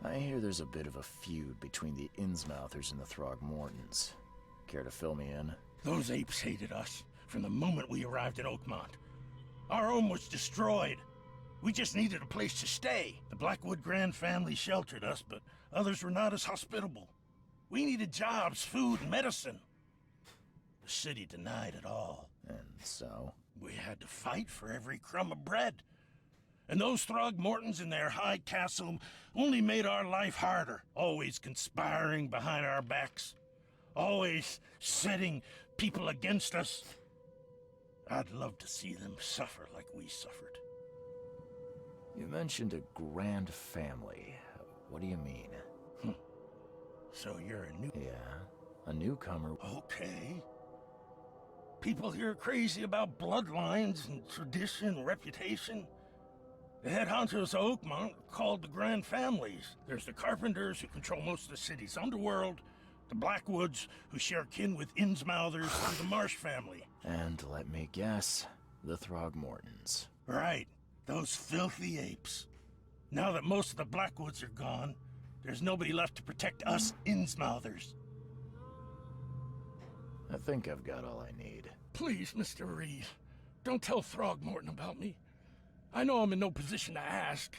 Speaker 2: I hear there's a bit of a feud between the Innsmouthers and the Throgmortons. Care to fill me in?
Speaker 13: Those apes hated us from the moment we arrived in Oakmont. Our home was destroyed. We just needed a place to stay. The Blackwood Grand family sheltered us, but others were not as hospitable. We needed jobs, food, and medicine. The city denied it all.
Speaker 2: And so?
Speaker 13: We had to fight for every crumb of bread. And those Throgmortons in their high castle only made our life harder, always conspiring behind our backs, always setting people against us. I'd love to see them suffer like we suffered.
Speaker 2: You mentioned a grand family. What do you mean?
Speaker 13: So you're a new...
Speaker 2: Yeah, a newcomer.
Speaker 13: Okay. People here are crazy about bloodlines and tradition and reputation. The head honchos of Oakmont are called the Grand Families. There's the Carpenters, who control most of the city's underworld, the Blackwoods, who share kin with Innsmouthers through the Marsh family.
Speaker 2: And let me guess, the Throgmortons.
Speaker 13: Right, those filthy apes. Now that most of the Blackwoods are gone, there's nobody left to protect us Innsmouthers.
Speaker 2: I think I've got all I need.
Speaker 13: Please, Mr. Reed, don't tell Throgmorton about me. I know I'm in no position to ask.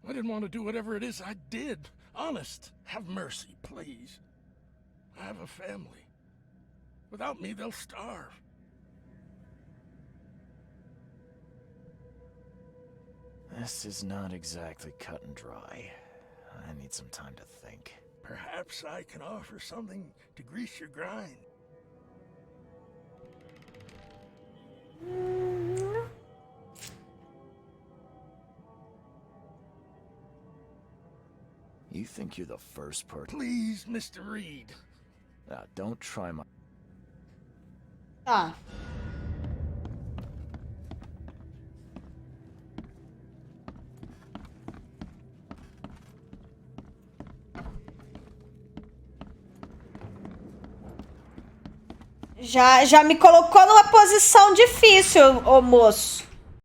Speaker 13: I didn't want to do whatever it is I did. Honest, have mercy, please. I have a family. Without me, they'll starve.
Speaker 2: This is not exactly cut and dry. I need some time to think.
Speaker 13: Perhaps I can offer something to grease your grind.
Speaker 2: You think you're the first person?
Speaker 13: Please, Mr. Reed.
Speaker 2: Don't try my...
Speaker 1: Tá. Já me colocou numa posição difícil, ô moço.